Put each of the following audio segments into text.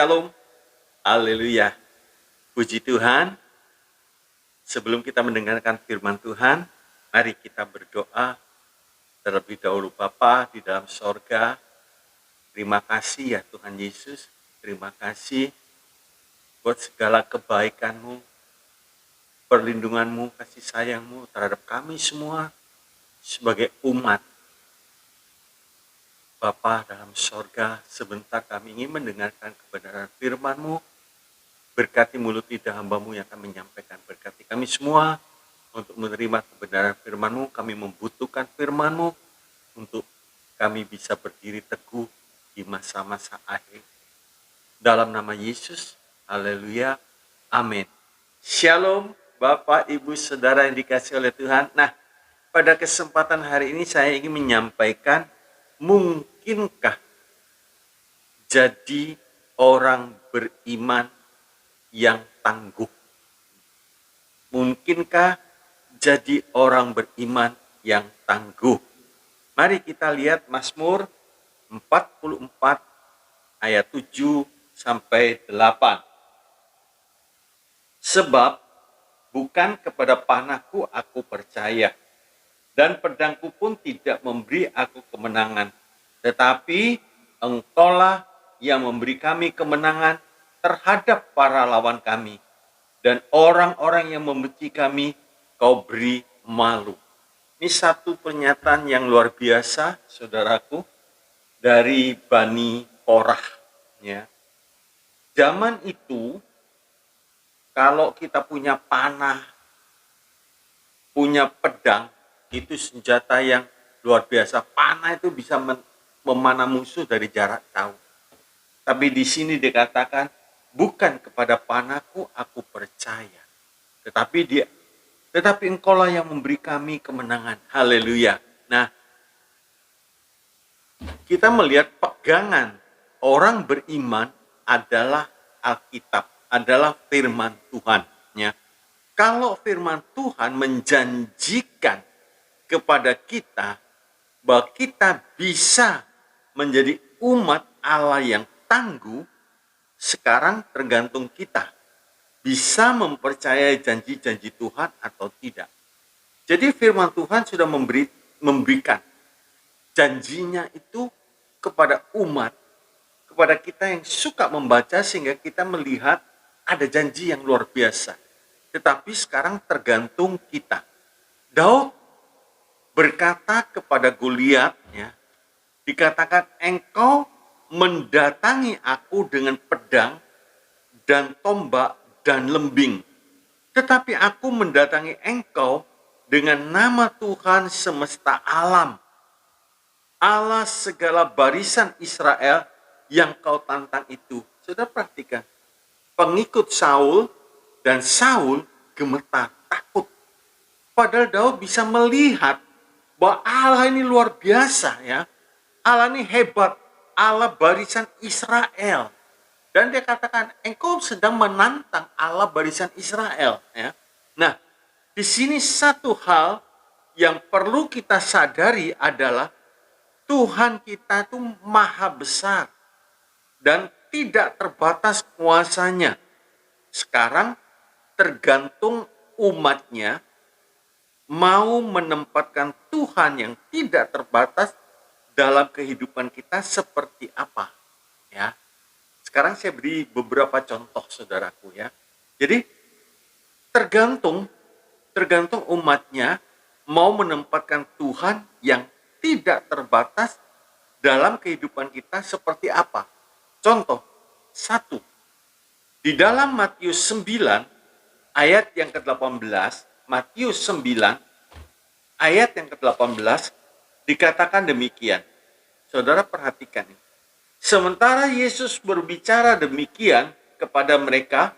Shalom, haleluya. Puji Tuhan, sebelum kita mendengarkan firman Tuhan, mari kita berdoa. Terlebih dahulu Bapa di dalam sorga, terima kasih ya Tuhan Yesus, terima kasih buat segala kebaikan-Mu, perlindungan-Mu, kasih sayang-Mu terhadap kami semua sebagai umat. Bapa dalam sorga, sebentar kami ingin mendengarkan kebenaran firman-Mu. Berkati mulut lidah hamba-Mu yang akan menyampaikan. Berkati kami semua untuk menerima kebenaran firman-Mu. Kami membutuhkan firman-Mu untuk kami bisa berdiri teguh di masa-masa akhir. Dalam nama Yesus, haleluya, amin. Shalom, Bapak, Ibu, Saudara yang dikasihi oleh Tuhan. Nah, pada kesempatan hari ini saya ingin menyampaikan, mungkinkah jadi orang beriman yang tangguh? Mungkinkah jadi orang beriman yang tangguh? Mari kita lihat Mazmur 44 ayat 7 sampai 8. Sebab bukan kepada panahku aku percaya, dan pedangku pun tidak memberi aku kemenangan. Tetapi Engkaulah yang memberi kami kemenangan terhadap para lawan kami. Dan orang-orang yang membenci kami, Kau beri malu. Ini satu pernyataan yang luar biasa, saudaraku, dari Bani Korah. Ya. Zaman itu, kalau kita punya panah, punya pedang, itu senjata yang luar biasa. Panah itu bisa memanah musuh dari jarak jauh. Tapi di sini dikatakan, bukan kepada panahku aku percaya, tetapi Engkaulah yang memberi kami kemenangan. Haleluya. Nah, kita melihat pegangan orang beriman adalah Alkitab, adalah firman Tuhan. Ya. Kalau firman Tuhan menjanjikan kepada kita bahwa kita bisa menjadi umat Allah yang tangguh, sekarang tergantung kita bisa mempercayai janji-janji Tuhan atau tidak. Jadi firman Tuhan sudah memberikan janjinya itu kepada umat, kepada kita yang suka membaca, sehingga kita melihat ada janji yang luar biasa. Tetapi sekarang tergantung kita. Daud berkata kepada Goliat, ya, dikatakan, engkau mendatangi aku dengan pedang dan tombak dan lembing, tetapi aku mendatangi engkau dengan nama Tuhan semesta alam, Allah segala barisan Israel yang kau tantang itu. Sudah perhatikan, pengikut Saul dan Saul gemetar, takut. Padahal Daud bisa melihat bahwa Allah ini luar biasa, ya. Allah ini hebat, Allah barisan Israel. Dan dia katakan, engkau sedang menantang Allah barisan Israel. Ya. Nah, di sini satu hal yang perlu kita sadari adalah Tuhan kita itu maha besar dan tidak terbatas kuasanya. Sekarang tergantung umatnya mau menempatkan Tuhan yang tidak terbatas dalam kehidupan kita seperti apa. Ya. Sekarang saya beri beberapa contoh, saudaraku, ya. Jadi tergantung umatnya mau menempatkan Tuhan yang tidak terbatas dalam kehidupan kita seperti apa. Contoh, satu, di dalam Matius 9 ayat yang ke-18, Matius 9 ayat yang ke-18 dikatakan demikian. Saudara perhatikan ini. Sementara Yesus berbicara demikian kepada mereka,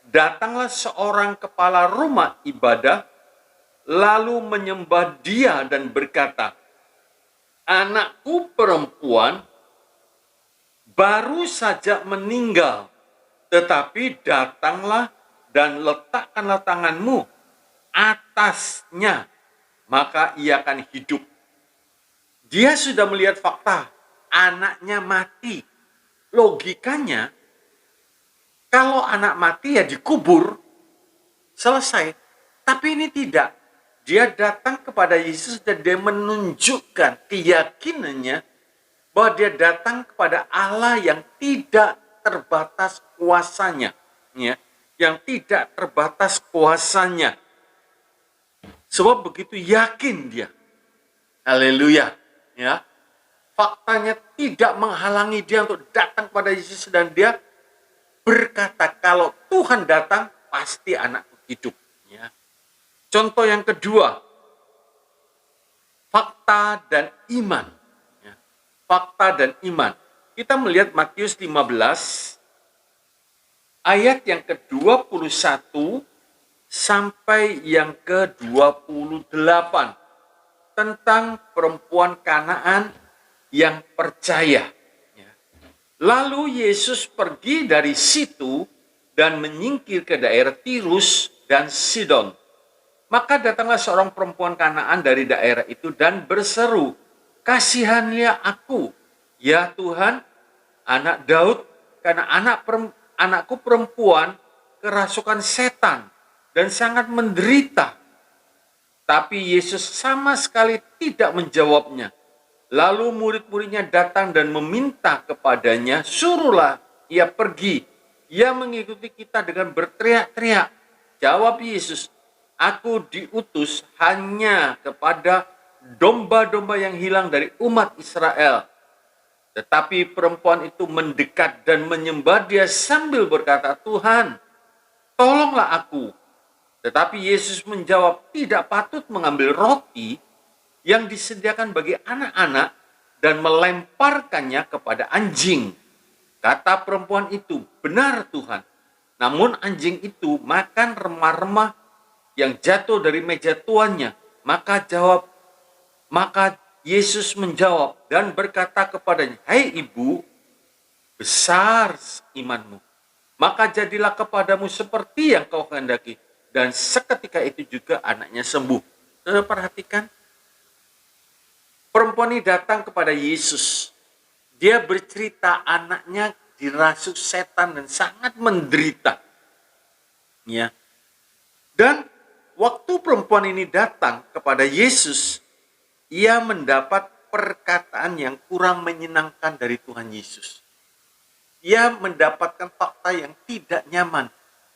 datanglah seorang kepala rumah ibadah, lalu menyembah dia dan berkata, anakku perempuan baru saja meninggal, tetapi datanglah dan letakkanlah tanganmu atasnya, maka ia akan hidup. Dia sudah melihat fakta, anaknya mati. Logikanya, Kalau anak mati ya dikubur, selesai. Tapi ini tidak. Dia datang kepada Yesus dan dia menunjukkan keyakinannya bahwa dia datang kepada Allah yang tidak terbatas kuasanya, ya, yang tidak terbatas kuasanya. Sebab begitu yakin dia. Haleluya, ya. Faktanya tidak menghalangi dia untuk datang kepada Yesus dan dia berkata, kalau Tuhan datang, pasti anakku hidup. Ya. Contoh yang kedua, fakta dan iman. Ya. Fakta dan iman. Kita melihat Matius 15, ayat yang ke-21 sampai yang ke-28. Tentang perempuan Kanaan yang percaya. Lalu Yesus pergi dari situ dan menyingkir ke daerah Tirus dan Sidon. Maka datanglah seorang perempuan Kanaan dari daerah itu dan berseru, "Kasihanilah aku, ya Tuhan, anak Daud, karena anakku perempuan kerasukan setan dan sangat menderita." Tapi Yesus sama sekali tidak menjawabnya. Lalu murid-muridnya datang dan meminta kepadanya, "Suruhlah ia pergi." Ia mengikuti kita dengan berteriak-teriak. Jawab Yesus, "Aku diutus hanya kepada domba-domba yang hilang dari umat Israel." Tetapi perempuan itu mendekat dan menyembah dia sambil berkata, "Tuhan, tolonglah aku." Tetapi Yesus menjawab, "Tidak patut mengambil roti yang disediakan bagi anak-anak dan melemparkannya kepada anjing." Kata perempuan itu, "Benar Tuhan." Namun anjing itu makan remah-remah yang jatuh dari meja tuannya. Maka Yesus menjawab dan berkata kepadanya, "Hai ibu, besar imanmu. Maka jadilah kepadamu seperti yang kau kehendaki." Dan seketika itu juga anaknya sembuh. Saudara perhatikan, perempuan ini datang kepada Yesus. Dia bercerita anaknya dirasuk setan dan sangat menderita. Ya. Dan waktu perempuan ini datang kepada Yesus, ia mendapat perkataan yang kurang menyenangkan dari Tuhan Yesus. Ia mendapatkan fakta yang tidak nyaman.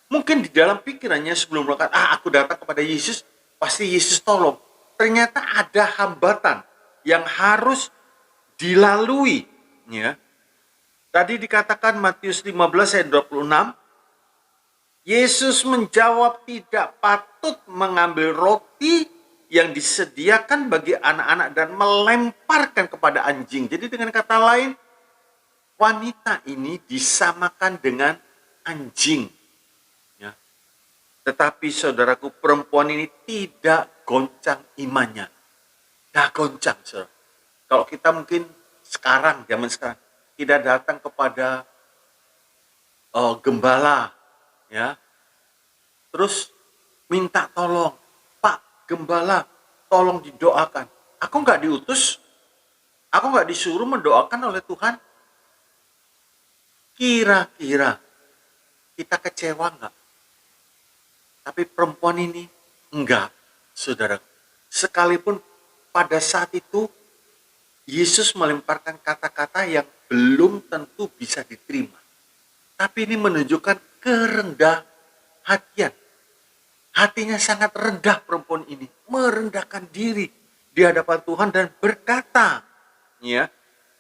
Mungkin di dalam pikirannya sebelum berkata, aku datang kepada Yesus, pasti Yesus tolong. Ternyata ada hambatan yang harus dilalui. Ya. Tadi dikatakan Matius 15 ayat 26, Yesus menjawab tidak patut mengambil roti yang disediakan bagi anak-anak dan melemparkan kepada anjing. Jadi dengan kata lain, wanita ini disamakan dengan anjing. Tetapi saudaraku, perempuan ini tidak goncang imannya. Tidak goncang, saudara. Kalau kita mungkin sekarang, zaman sekarang, tidak datang kepada gembala, ya, terus minta tolong, "Pak Gembala, tolong didoakan." Aku nggak diutus, aku nggak disuruh mendoakan oleh Tuhan. Kira-kira kita kecewa nggak? Tapi perempuan ini enggak, saudara. Sekalipun pada saat itu Yesus melemparkan kata-kata yang belum tentu bisa diterima. Tapi ini menunjukkan kerendah hatian. Hatinya sangat rendah perempuan ini, merendahkan diri di hadapan Tuhan dan berkata, ya.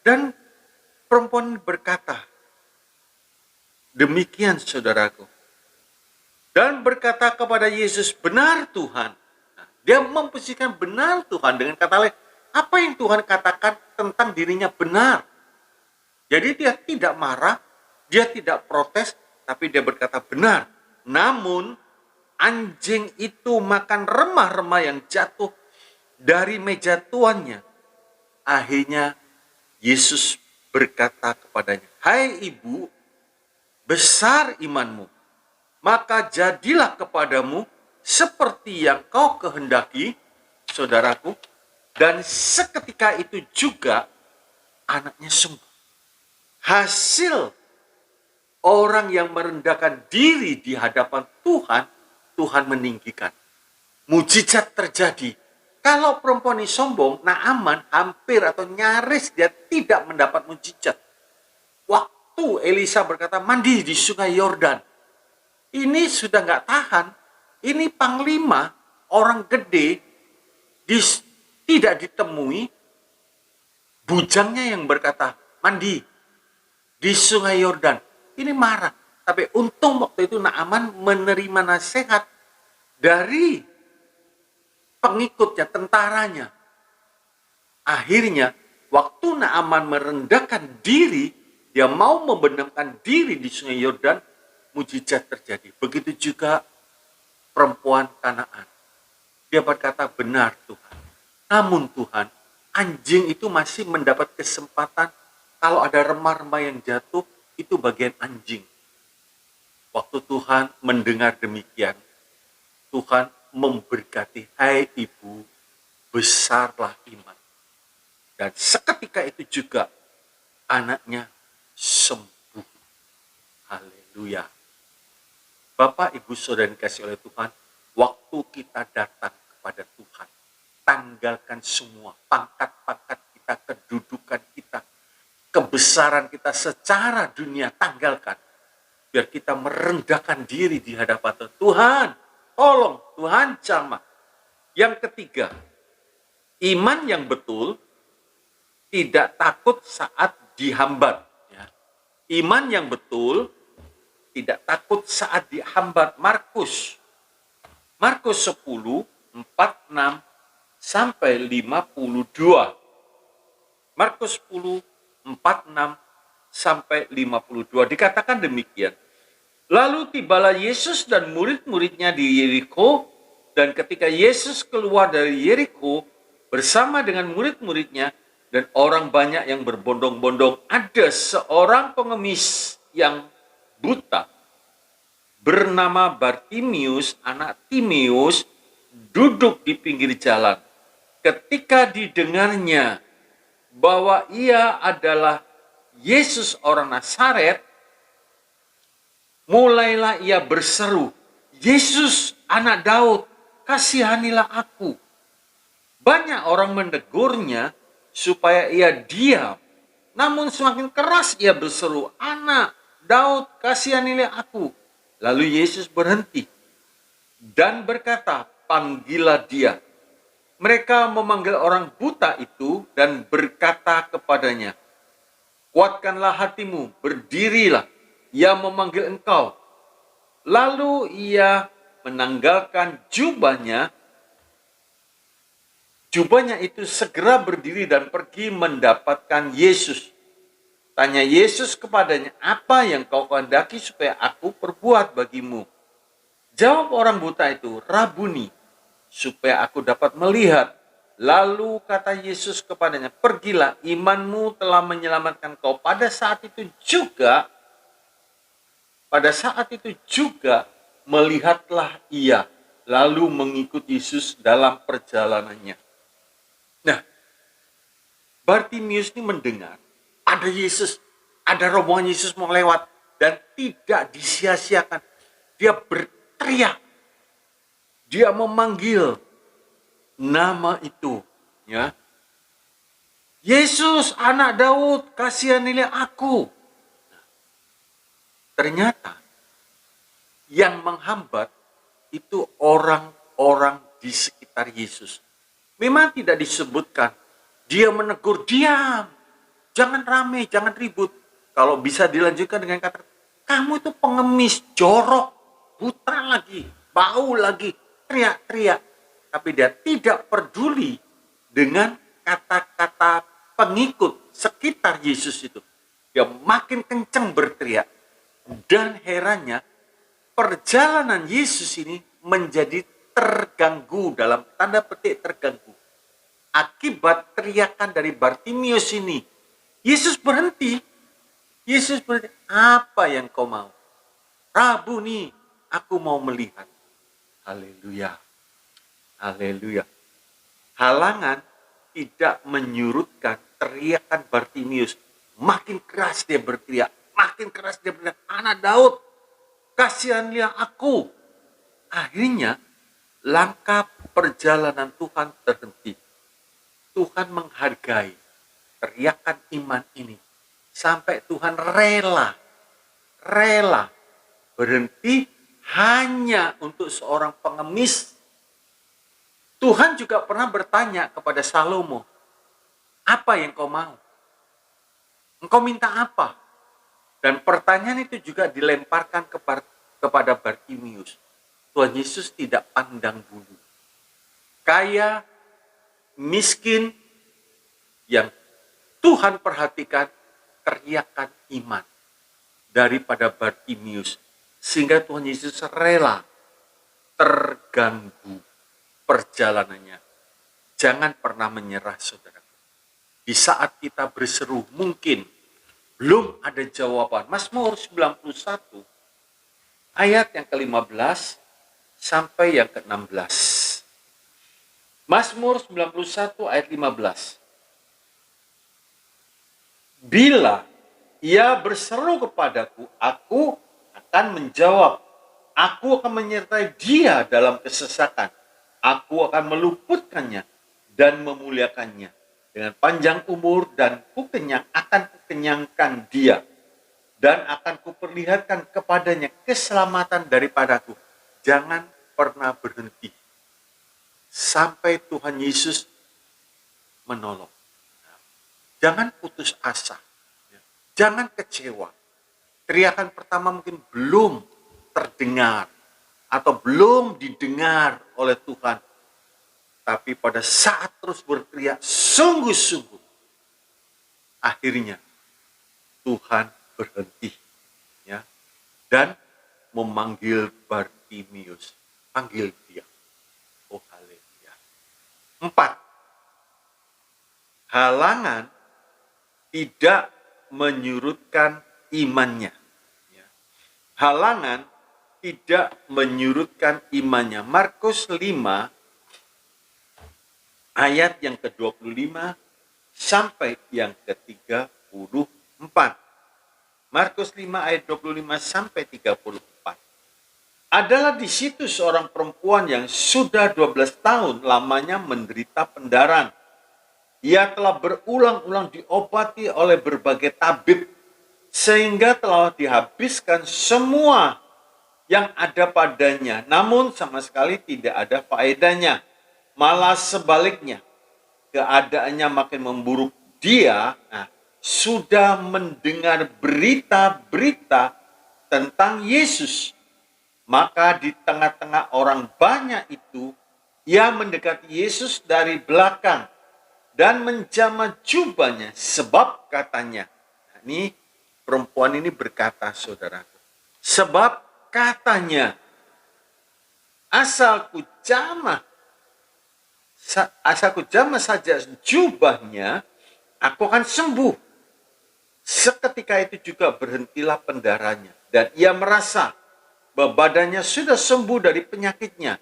Dan perempuan berkata, demikian saudaraku. Dan berkata kepada Yesus, "Benar Tuhan." Nah, dia memposisikan benar Tuhan dengan kata lain. Apa yang Tuhan katakan tentang dirinya benar. Jadi dia tidak marah, dia tidak protes, tapi dia berkata benar. Namun anjing itu makan remah-remah yang jatuh dari meja tuannya. Akhirnya Yesus berkata kepadanya, "Hai ibu, besar imanmu. Maka jadilah kepadamu seperti yang kau kehendaki," saudaraku. Dan seketika itu juga anaknya sembuh. Hasil Orang yang merendahkan diri di hadapan Tuhan, Tuhan meninggikan. Mujizat terjadi. Kalau perempuan ini sombong, Naaman hampir atau nyaris dia tidak mendapat mujizat. Waktu Elisa berkata, mandi di sungai Yordan. Ini sudah nggak tahan. Ini panglima, orang gede, tidak ditemui. Bujangnya yang berkata, mandi di sungai Yordan. Ini marah. Tapi untung waktu itu Naaman menerima nasihat dari pengikutnya, tentaranya. Akhirnya, waktu Naaman merendahkan diri, dia mau membenamkan diri di sungai Yordan, mujizat terjadi. Begitu juga perempuan Kanaan. Dia berkata, benar Tuhan. Namun Tuhan, anjing itu masih mendapat kesempatan. Kalau ada remah-remah yang jatuh, itu bagian anjing. Waktu Tuhan mendengar demikian, Tuhan memberkati, hai ibu, besarlah iman. Dan seketika itu juga anaknya sembuh. Haleluya. Bapak, Ibu, Saudara yang dikasihi oleh Tuhan, waktu kita datang kepada Tuhan, tanggalkan semua pangkat-pangkat kita, kedudukan kita, kebesaran kita secara dunia, tanggalkan. Biar kita merendahkan diri di hadapan Tuhan. Tuhan, tolong, Tuhan jamah. Yang ketiga, iman yang betul tidak takut saat dihambat. Ya. Iman yang betul tidak takut saat dihambat. Markus 10, 46 sampai 52. Markus 10, 46 sampai 52 dikatakan demikian. Lalu tibalah Yesus dan murid-muridnya di Yeriko, dan ketika Yesus keluar dari Yeriko bersama dengan murid-muridnya dan orang banyak yang berbondong-bondong, ada seorang pengemis yang buta bernama Bartimius, anak Timeus, duduk di pinggir jalan. Ketika didengarnya bahwa ia adalah Yesus orang Nazaret, mulailah ia berseru, Yesus anak Daud, kasihanilah aku. Banyak orang menegurnya supaya ia diam. Namun semakin keras ia berseru, anak Daud, kasihanilah aku. Lalu Yesus berhenti dan berkata, panggillah dia. Mereka memanggil orang buta itu dan berkata kepadanya, kuatkanlah hatimu, berdirilah, ia memanggil engkau. Lalu ia menanggalkan jubahnya. Jubahnya itu segera berdiri dan pergi mendapatkan Yesus. Tanya Yesus kepadanya, apa yang kau kehendaki supaya aku perbuat bagimu? Jawab orang buta itu, Rabuni, supaya aku dapat melihat. Lalu kata Yesus kepadanya, pergilah, imanmu telah menyelamatkan kau. Pada saat itu juga melihatlah ia, lalu mengikut Yesus dalam perjalanannya. Nah, Bartimius ini mendengar ada Yesus, ada rombongan Yesus mau lewat, dan tidak disia-siakan. Dia berteriak, dia memanggil nama itu, ya. Yesus anak Daud, kasihanilah aku. Ternyata yang menghambat itu orang-orang di sekitar Yesus. Memang tidak disebutkan, dia menegur, diam, jangan rame, jangan ribut. Kalau bisa dilanjutkan dengan kata, kamu itu pengemis, jorok, buta lagi, bau lagi, teriak-teriak. Tapi dia tidak peduli dengan kata-kata pengikut sekitar Yesus itu. Dia makin kencang berteriak. Dan herannya, perjalanan Yesus ini menjadi terganggu, dalam tanda petik terganggu. Akibat teriakan dari Bartimius ini. Yesus berhenti. Apa yang kau mau? Rabuni, aku mau melihat. Haleluya. Haleluya. Halangan tidak menyurutkan teriakan Bartimius. Makin keras dia berteriak, makin keras dia berkata, "Anak Daud, kasihanilah aku." Akhirnya langkah perjalanan Tuhan terhenti. Tuhan menghargai teriakan iman ini sampai Tuhan rela berhenti hanya untuk seorang pengemis. Tuhan juga pernah bertanya kepada Salomo, "Apa yang kau mau? Engkau minta apa?" Dan pertanyaan itu juga dilemparkan kepada Bartimius. Tuhan Yesus tidak pandang bulu. Kaya, miskin, yang Tuhan perhatikan teriakan iman daripada Bartimius. Sehingga Tuhan Yesus rela terganggu perjalanannya. Jangan pernah menyerah, saudara. Di saat kita berseru, mungkin belum ada jawaban. Mazmur 91 ayat yang ke-15 sampai yang ke-16. Mazmur 91 ayat 15. Bila ia berseru kepadaku, aku akan menjawab. Aku akan menyertai dia dalam kesesakan. Aku akan meluputkannya dan memuliakannya. Dengan panjang umur dan akan kukenyangkan dia. Dan akan kuperlihatkan kepadanya keselamatan daripadaku. Jangan pernah berhenti sampai Tuhan Yesus menolong. Jangan putus asa. Jangan kecewa. Teriakan pertama mungkin belum terdengar atau belum didengar oleh Tuhan. Tapi pada saat terus berteriak sungguh-sungguh, akhirnya Tuhan berhenti, ya, dan memanggil Bartimius. Panggil dia. Oh, haleluya. 4. Halangan tidak menyurutkan imannya. Halangan tidak menyurutkan imannya. Markus 5 ayat yang ke-25 sampai yang ke-34. Markus 5 ayat 25 sampai 34. Adalah di situ seorang perempuan yang sudah 12 tahun lamanya menderita pendaran. Ia telah berulang-ulang diobati oleh berbagai tabib, sehingga telah dihabiskan semua yang ada padanya. Namun sama sekali tidak ada faedahnya. Malah sebaliknya, keadaannya makin memburuk. Dia sudah mendengar berita-berita tentang Yesus. Maka di tengah-tengah orang banyak itu, ia mendekati Yesus dari belakang dan menjamah jubahnya, sebab katanya, ini perempuan ini berkata, saudaraku, sebab katanya, asalku jamah saja jubahnya, aku akan sembuh. Seketika itu juga berhentilah pendaranya, dan ia merasa bahwa badannya sudah sembuh dari penyakitnya.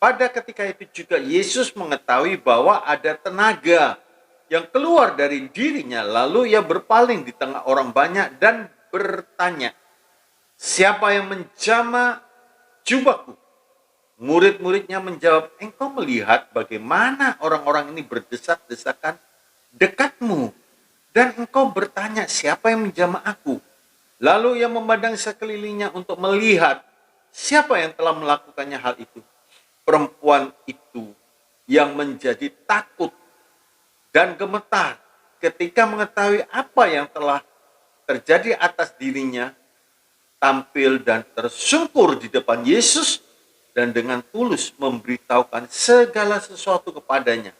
Pada ketika itu juga Yesus mengetahui bahwa ada tenaga yang keluar dari dirinya. Lalu ia berpaling di tengah orang banyak dan bertanya, siapa yang menjamah jubahku? Murid-muridnya menjawab, engkau melihat bagaimana orang-orang ini berdesak-desakan dekatmu. Dan engkau bertanya, siapa yang menjamah aku? Lalu ia memandang sekelilingnya untuk melihat siapa yang telah melakukannya hal itu. Perempuan itu yang menjadi takut dan gemetar ketika mengetahui apa yang telah terjadi atas dirinya, tampil dan tersungkur di depan Yesus dan dengan tulus memberitahukan segala sesuatu kepadanya.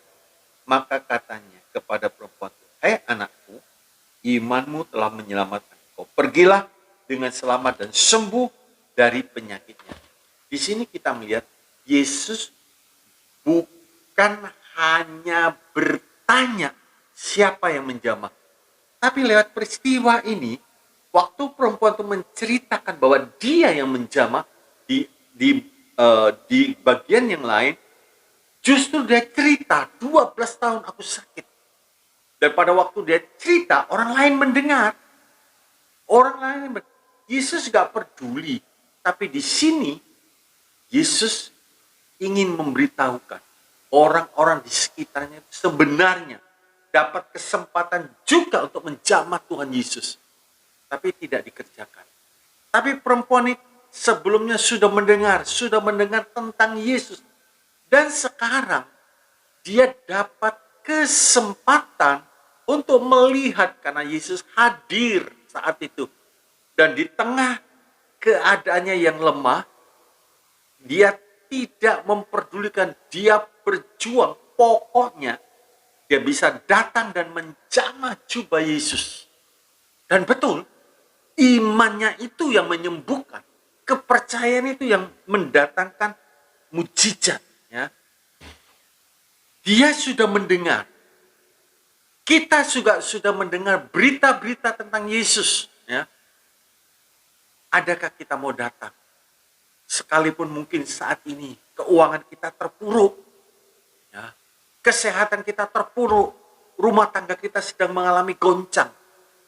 Maka katanya kepada perempuan itu, "Hai anakku, imanmu telah menyelamatkan kau. Pergilah dengan selamat dan sembuh dari penyakitnya." Di sini kita melihat Yesus bukan hanya bertanya siapa yang menjamah, tapi lewat peristiwa ini, waktu perempuan itu menceritakan bahwa dia yang menjamah di bagian yang lain, justru dia cerita 12 tahun aku sakit. Dan pada waktu dia cerita, orang lain mendengar. Orang lain, Yesus gak peduli. Tapi di sini, Yesus ingin memberitahukan orang-orang di sekitarnya sebenarnya dapat kesempatan juga untuk menjamah Tuhan Yesus. Tapi tidak dikerjakan. Tapi perempuan ini sebelumnya sudah mendengar tentang Yesus. Dan sekarang dia dapat kesempatan untuk melihat karena Yesus hadir saat itu. Dan di tengah keadaannya yang lemah, dia tidak memperdulikan, dia berjuang. Pokoknya dia bisa datang dan menjamah jubah Yesus. Dan betul, imannya itu yang menyembuhkan. Kepercayaan itu yang mendatangkan mujizat. Ya. Dia sudah mendengar. Kita juga sudah mendengar berita-berita tentang Yesus. Ya. Adakah kita mau datang? Sekalipun mungkin saat ini keuangan kita terpuruk. Ya. Kesehatan kita terpuruk. Rumah tangga kita sedang mengalami goncang.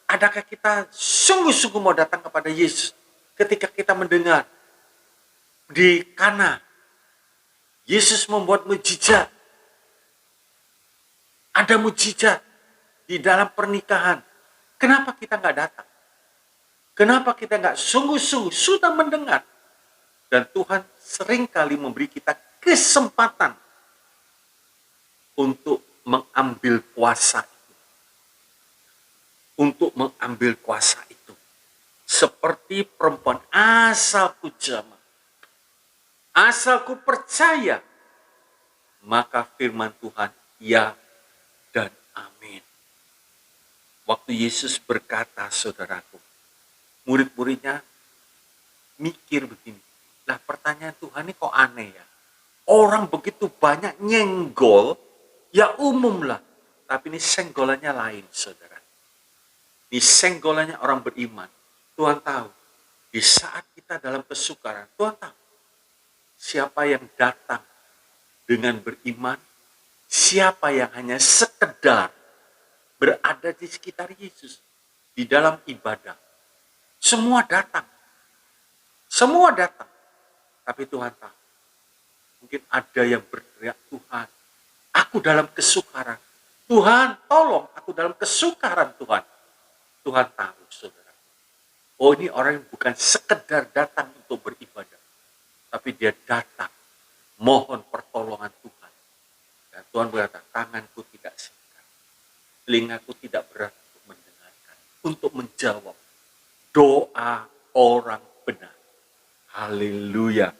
Adakah kita sungguh-sungguh mau datang kepada Yesus ketika kita mendengar di Kana Yesus membuat mujizat. Ada mujizat di dalam pernikahan. Kenapa kita nggak datang? Kenapa kita nggak sungguh-sungguh sudah mendengar? Dan Tuhan seringkali memberi kita kesempatan untuk mengambil kuasa itu. Untuk mengambil kuasa itu. Seperti perempuan, asalku jamah, asalku percaya, maka firman Tuhan ya dan amin. Waktu Yesus berkata, saudaraku, murid-muridnya mikir begini, lah pertanyaan Tuhan ini kok aneh ya. Orang begitu banyak nyenggol, ya umum lah. Tapi ini senggolannya lain, saudara. Ini senggolannya orang beriman. Tuhan tahu, di saat kita dalam kesukaran, Tuhan tahu siapa yang datang dengan beriman, siapa yang hanya sekedar berada di sekitar Yesus, di dalam ibadah. Semua datang. Semua datang. Tapi Tuhan tahu. Mungkin ada yang berteriak, Tuhan, aku dalam kesukaran. Tuhan, tolong aku dalam kesukaran, Tuhan. Tuhan tahu, saudara. Oh, ini orang yang bukan sekedar datang untuk beribadah. Tapi dia datang, mohon pertolongan Tuhan. Dan Tuhan berkata, tanganku tidak singkat. Telingaku tidak berat untuk mendengarkan. Untuk menjawab doa orang benar. Haleluya.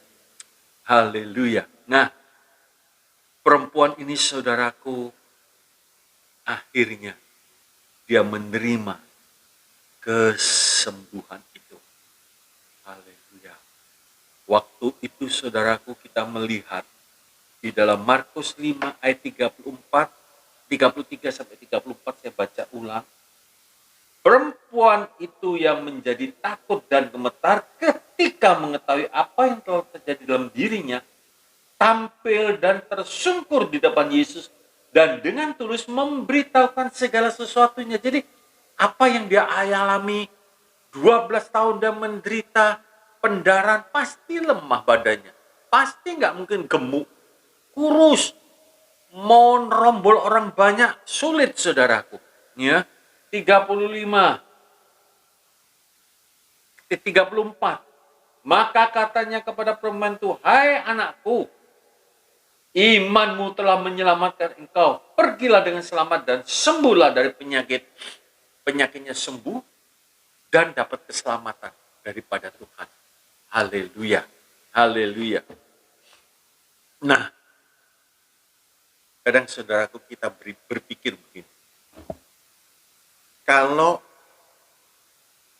Haleluya. Nah, perempuan ini saudaraku, akhirnya dia menerima kesembuhan itu. Haleluya. Waktu itu saudaraku kita melihat di dalam Markus 5 ayat 33 sampai 34 saya baca ulang. Perempuan itu yang menjadi takut dan gemetar ketika mengetahui apa yang telah terjadi dalam dirinya, tampil dan tersungkur di depan Yesus dan dengan tulus memberitahukan segala sesuatunya. Jadi apa yang dia alami 12 tahun dia menderita pendarahan, pasti lemah badannya. Pasti nggak mungkin gemuk, kurus. Mau nerombol orang banyak, sulit saudaraku. Ya, 34. Maka katanya kepada perempuan itu, hai anakku, imanmu telah menyelamatkan engkau. Pergilah dengan selamat dan sembuhlah dari penyakitnya sembuh dan dapat keselamatan daripada Tuhan. Haleluya. Haleluya. Nah, kadang saudaraku kita berpikir begini. Kalau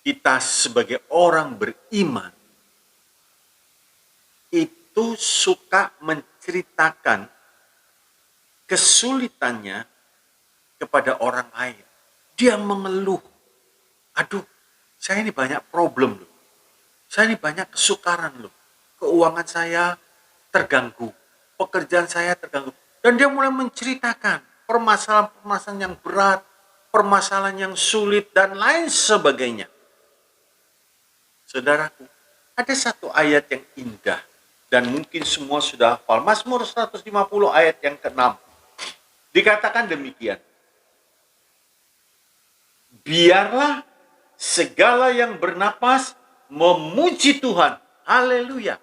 kita sebagai orang beriman itu suka menceritakan kesulitannya kepada orang lain. Dia mengeluh. Aduh, saya ini banyak problem loh. Saya ini banyak kesukaran loh. Keuangan saya terganggu. Pekerjaan saya terganggu. Dan dia mulai menceritakan permasalahan-permasalahan yang berat, permasalahan yang sulit, dan lain sebagainya. Saudaraku, ada satu ayat yang indah dan mungkin semua sudah hafal. Mazmur 150 ayat yang ke-6. Dikatakan demikian. Biarlah segala yang bernapas memuji Tuhan. Haleluya.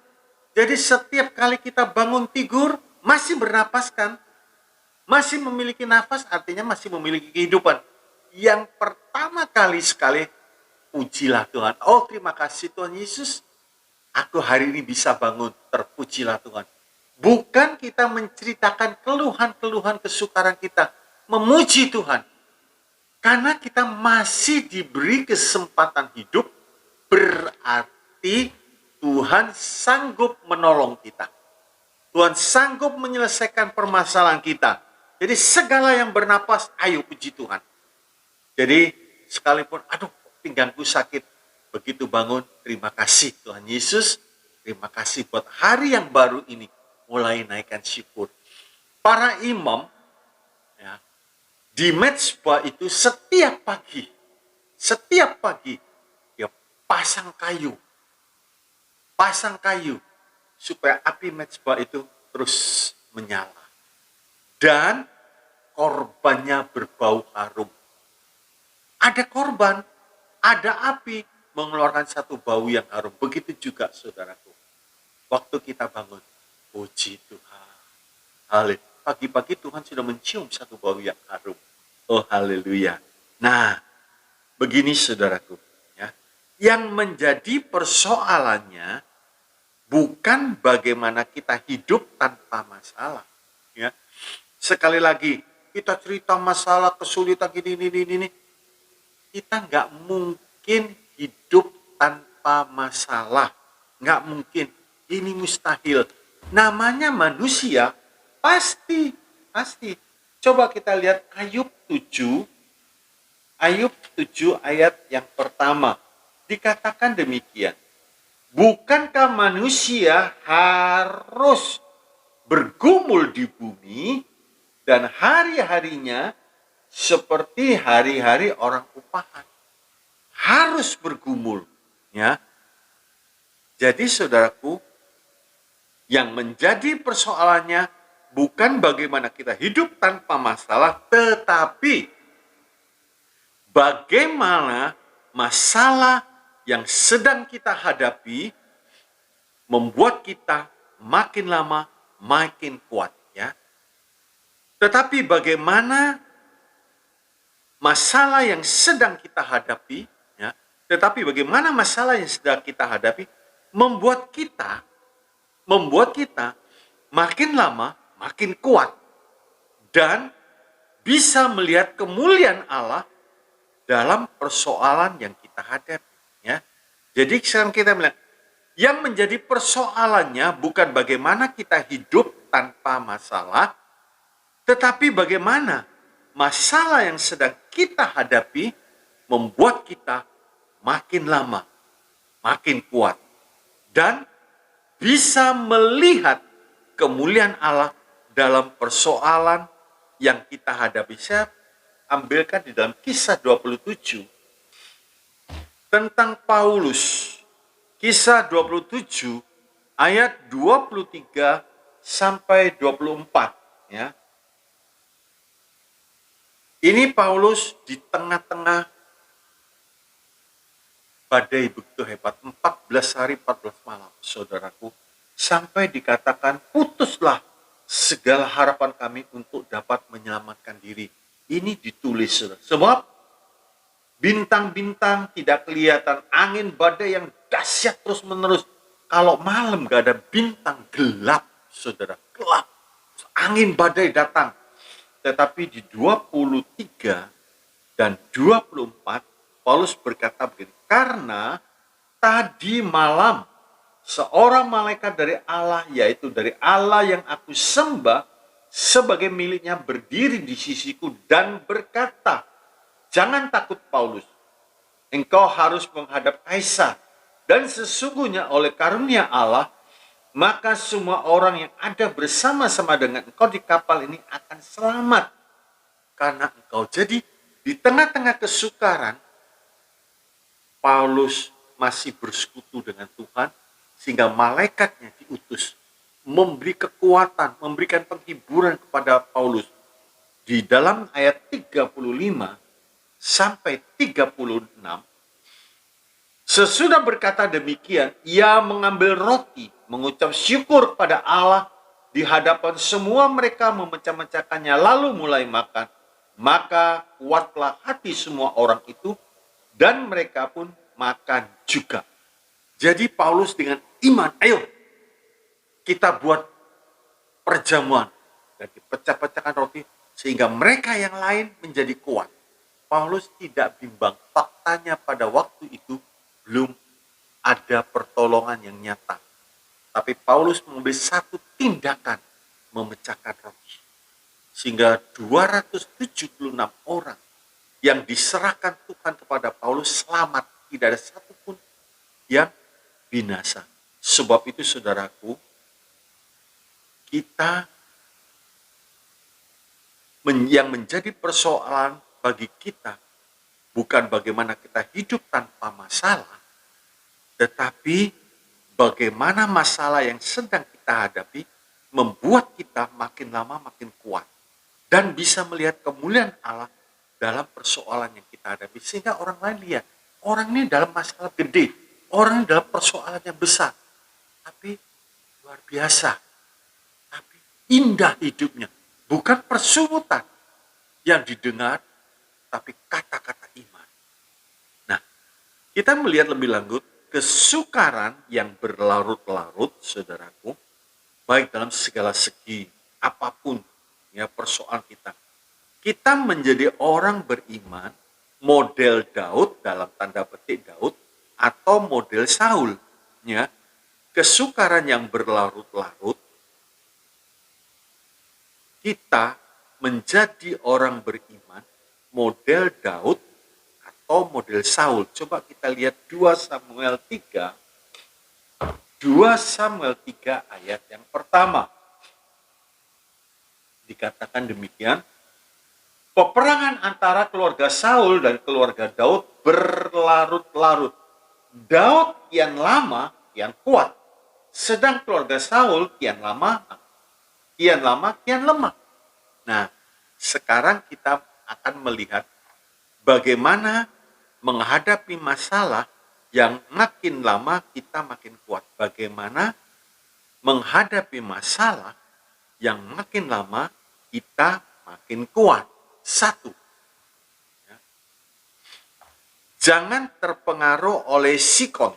Jadi setiap kali kita bangun tidur, masih bernapas kan? Masih memiliki nafas, artinya masih memiliki kehidupan. Yang pertama kali sekali, pujilah Tuhan. Oh, terima kasih Tuhan Yesus. Aku hari ini bisa bangun, terpujilah Tuhan. Bukan kita menceritakan keluhan-keluhan kesukaran kita. Memuji Tuhan. Karena kita masih diberi kesempatan hidup, berarti Tuhan sanggup menolong kita. Tuhan sanggup menyelesaikan permasalahan kita. Jadi segala yang bernapas, ayo puji Tuhan. Jadi sekalipun, aduh pinggangku sakit, begitu bangun, terima kasih Tuhan Yesus. Terima kasih buat hari yang baru ini. Mulai naikkan syukur. Para imam, ya, di mezbah itu setiap pagi, dia pasang kayu, supaya api mezbah itu terus menyala. Dan korbannya berbau harum. Ada korban, ada api, mengeluarkan satu bau yang harum. Begitu juga saudaraku. Waktu kita bangun, puji Tuhan. Haleluya. Pagi-pagi Tuhan sudah mencium satu bau yang harum. Oh haleluya. Nah, begini saudaraku. Ya. Yang menjadi persoalannya bukan bagaimana kita hidup tanpa masalah. Ya. Sekali lagi, kita cerita masalah, kesulitan ini. Kita nggak mungkin hidup tanpa masalah. Nggak mungkin. Ini mustahil. Namanya manusia, pasti. Coba kita lihat Ayub 7 ayat yang pertama. Dikatakan demikian. Bukankah manusia harus bergumul di bumi dan hari-harinya seperti hari-hari orang upahan? Harus bergumul, ya. Jadi saudaraku, yang menjadi persoalannya bukan bagaimana kita hidup tanpa masalah, tetapi bagaimana masalah yang sedang kita hadapi membuat kita makin lama makin kuat, ya. Tetapi bagaimana masalah yang sedang kita hadapi, ya. Tetapi bagaimana masalah yang sedang kita hadapi membuat kita makin lama makin kuat dan bisa melihat kemuliaan Allah dalam persoalan yang kita hadapi, ya. Jadi sekarang kita melihat yang menjadi persoalannya bukan bagaimana kita hidup tanpa masalah, tetapi bagaimana masalah yang sedang kita hadapi membuat kita makin lama makin kuat dan bisa melihat kemuliaan Allah dalam persoalan yang kita hadapi. Saya ambilkan di dalam Kisah 27 tentang Paulus. Kisah 27 ayat 23 sampai 24, ya. Ini Paulus di tengah-tengah badai begitu hebat, 14 hari 14 malam, saudaraku, sampai dikatakan putuslah segala harapan kami untuk dapat menyelamatkan diri. Ini ditulis, saudara. Sebab bintang-bintang tidak kelihatan, angin badai yang dahsyat terus menerus. Kalau malam gak ada bintang, gelap, saudara, gelap. Angin badai datang. Tetapi di 23 dan 24, Paulus berkata begini, karena tadi malam seorang malaikat dari Allah, yaitu dari Allah yang aku sembah sebagai miliknya, berdiri di sisiku dan berkata, jangan takut Paulus, engkau harus menghadap Kaisar, dan sesungguhnya oleh karunia Allah, maka semua orang yang ada bersama-sama dengan engkau di kapal ini akan selamat karena engkau. Jadi di tengah-tengah kesukaran, Paulus masih bersekutu dengan Tuhan, sehingga malaikatnya diutus memberi kekuatan, memberikan penghiburan kepada Paulus. Di dalam ayat 35 sampai 36, sesudah berkata demikian, ia mengambil roti, mengucap syukur kepada Allah di hadapan semua mereka, memecah-mecahkannya, lalu mulai makan. Maka kuatlah hati semua orang itu, dan mereka pun makan juga. Jadi Paulus dengan iman, ayo kita buat perjamuan, dan dipecah-pecahkan roti sehingga mereka yang lain menjadi kuat. Paulus tidak bimbang, faktanya pada waktu itu belum ada pertolongan yang nyata. Tapi Paulus mengambil satu tindakan, memecahkan roti. Sehingga 276 orang yang diserahkan Tuhan kepada Paulus selamat, tidak ada satupun yang binasa. Sebab itu saudaraku, kita yang menjadi persoalan bagi kita bukan bagaimana kita hidup tanpa masalah, tetapi bagaimana masalah yang sedang kita hadapi membuat kita makin lama makin kuat dan bisa melihat kemuliaan Allah dalam persoalan yang kita hadapi, sehingga orang lain lihat orang ini dalam masalah gede, orang ini dalam persoalan yang besar, tapi luar biasa, tapi indah hidupnya, bukan persungutan yang didengar, tapi kata-kata iman. Nah, kita melihat lebih lanjut kesukaran yang berlarut-larut, saudaraku, baik dalam segala segi apapun ya persoalan kita. Kita menjadi orang beriman model Daud, dalam tanda petik Daud, atau model Saul, ya. Kesukaran yang berlarut-larut, kita menjadi orang beriman model Daud atau model Saul. Coba kita lihat 2 Samuel 3 ayat yang pertama. Dikatakan demikian, peperangan antara keluarga Saul dan keluarga Daud berlarut-larut. Daud kian lama kian kuat, sedang keluarga Saul kian lama kian lemah. Nah, sekarang kita akan melihat bagaimana menghadapi masalah yang makin lama kita makin kuat. Bagaimana menghadapi masalah yang makin lama kita makin kuat. 1. Ya. Jangan terpengaruh oleh sikon.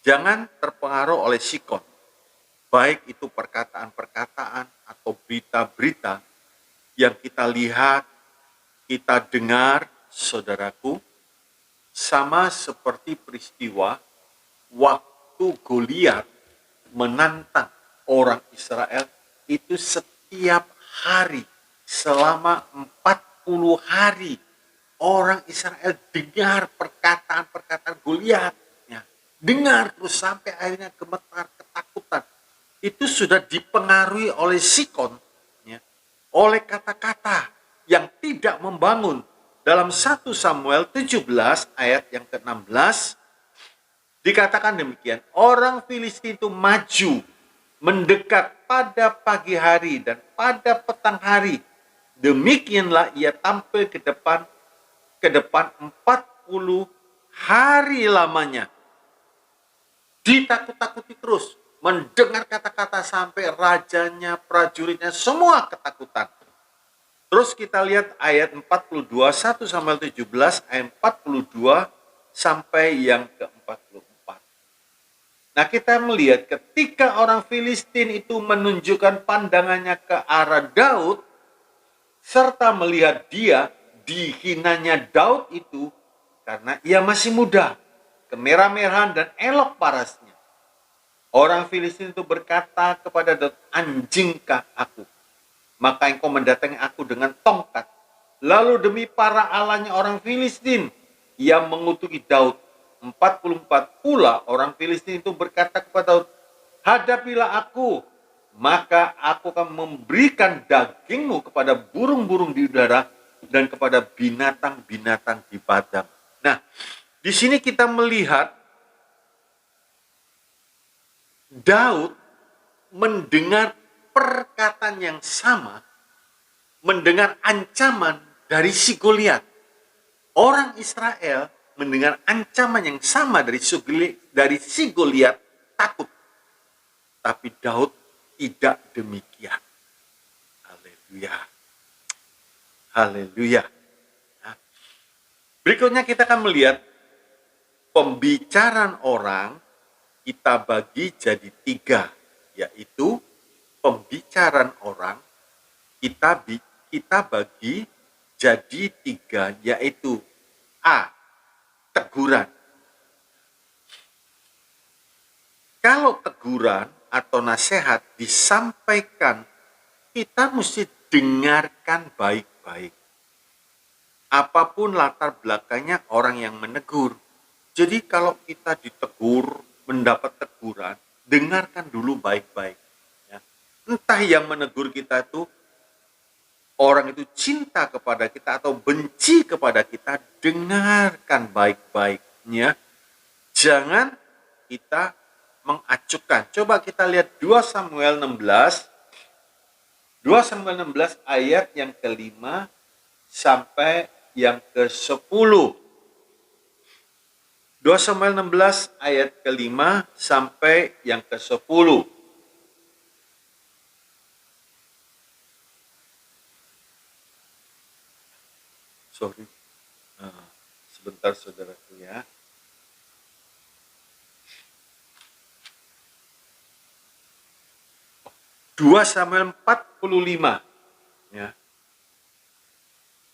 Jangan terpengaruh oleh sikon. Baik itu perkataan-perkataan atau berita-berita yang kita lihat, kita dengar, saudaraku, sama seperti peristiwa waktu Goliat menantang orang Israel itu setiap hari selama 40 hari orang Israel dengar perkataan-perkataan Goliat, ya. Dengar terus sampai akhirnya gemetar, ketakutan. Itu sudah dipengaruhi oleh sikon, ya, oleh kata-kata yang tidak membangun. Dalam 1 Samuel 17 ayat yang ke-16 dikatakan demikian, orang Filistin itu maju mendekat pada pagi hari dan pada petang hari. Demikianlah ia tampil ke depan 40 hari lamanya. Ditakut-takuti terus, mendengar kata-kata sampai rajanya, prajuritnya semua ketakutan. Terus kita lihat ayat 42, 1 Samuel 17 ayat 42 sampai yang ke-44. Nah, kita melihat ketika orang Filistin itu menunjukkan pandangannya ke arah Daud, serta melihat dia dihinanya Daud itu karena ia masih muda, kemerah-merahan dan elok parasnya. Orang Filistin itu berkata kepada Daud, anjingkah aku? Maka engkau mendatangi aku dengan tongkat. Lalu demi para allahnya orang Filistin, ia mengutuki Daud. 44 pula orang Filistin itu berkata kepada Daud, hadapilah aku, maka aku akan memberikan dagingmu kepada burung-burung di udara dan kepada binatang-binatang di padang. Nah, di sini kita melihat Daud mendengar perkataan yang sama, mendengar ancaman dari si Goliat. Orang Israel mendengar ancaman yang sama dari si Goliat, takut. Tapi Daud tidak demikian. Haleluya. Haleluya. Nah, berikutnya kita akan melihat pembicaraan orang kita bagi jadi 3, yaitu pembicaraan orang kita bagi jadi 3, yaitu A, teguran. Kalau teguran atau nasihat disampaikan, kita mesti dengarkan baik-baik. Apapun latar belakangnya orang yang menegur. Jadi kalau kita ditegur, mendapat teguran, dengarkan dulu baik-baik. Ya. Entah yang menegur kita itu, orang itu cinta kepada kita atau benci kepada kita, dengarkan baik-baiknya. Jangan kita mengacuhkan. Coba kita lihat 2 Samuel 16. 2 Samuel 16 ayat yang ke-5 sampai yang ke-10. 2 Samuel 16 ayat ke-5 sampai yang ke-10. Sorry. Sebentar saudaraku ya. Dua Samuel 45. Ya.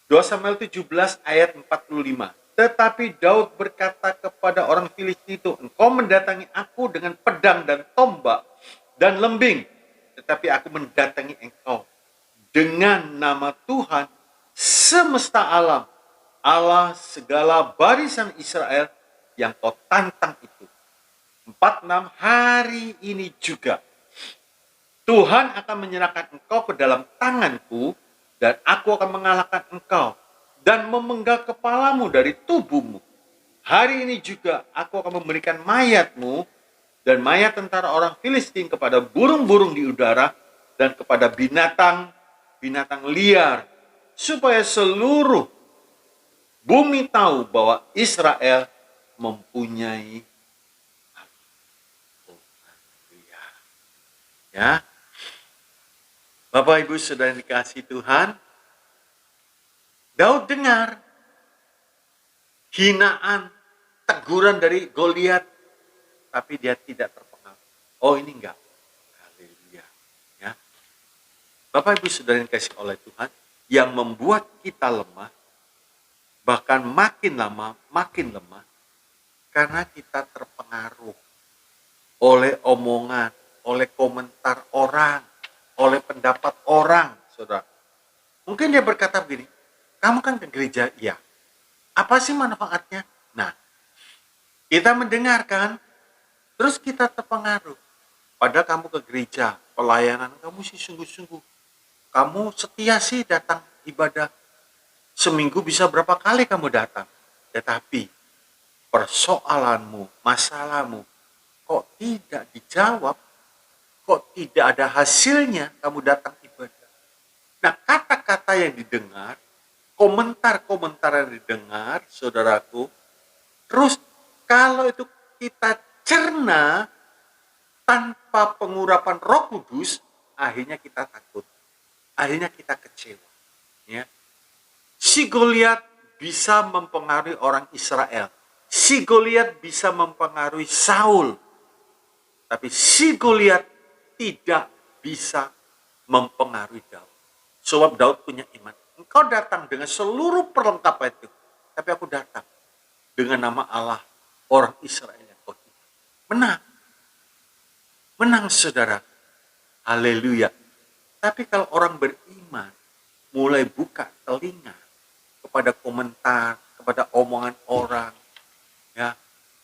2 Samuel 17 ayat 45. Tetapi Daud berkata kepada orang Filistia itu, engkau mendatangi aku dengan pedang dan tombak dan lembing. Tetapi aku mendatangi engkau dengan nama Tuhan semesta alam, Allah segala barisan Israel yang kau tantang itu. 46, hari ini juga Tuhan akan menyerahkan engkau ke dalam tanganku, dan aku akan mengalahkan engkau dan memenggal kepalamu dari tubuhmu. Hari ini juga aku akan memberikan mayatmu dan mayat tentara orang Filistin kepada burung-burung di udara dan kepada binatang liar, supaya seluruh bumi tahu bahwa Israel mempunyai Tuhan. Ya, Bapak Ibu saudara dikasih Tuhan, Daud dengar hinaan, teguran dari Goliat, tapi dia tidak terpengaruh. Oh, ini enggak. Haleluya. Ya. Bapak Ibu saudara yang dikasih oleh Tuhan, yang membuat kita lemah, bahkan makin lama makin lemah, karena kita terpengaruh oleh omongan, oleh komentar orang, oleh pendapat orang, saudara. Mungkin dia berkata begini, kamu kan ke gereja, iya. Apa sih manfaatnya? Nah, kita mendengarkan, terus kita terpengaruh. Padahal kamu ke gereja, pelayanan kamu sih sungguh-sungguh. Kamu setia sih datang ibadah. Seminggu bisa berapa kali kamu datang. Tetapi persoalanmu, masalahmu, kok tidak dijawab, kok tidak ada hasilnya kamu datang ibadah. Nah, kata-kata yang didengar, komentar-komentar yang didengar, saudaraku, terus kalau itu kita cerna tanpa pengurapan Roh Kudus, akhirnya kita takut, akhirnya kita kecewa. Ya. Si Goliat bisa mempengaruhi orang Israel, si Goliat bisa mempengaruhi Saul, tapi si Goliat tidak bisa mempengaruhi Daud. Sebab Daud punya iman. Engkau datang dengan seluruh perlengkapan itu, tapi aku datang dengan nama Allah orang Israel yang kau tinggal. Menang. Menang saudara. Haleluya. Tapi kalau orang beriman mulai buka telinga kepada komentar, kepada omongan orang, ya,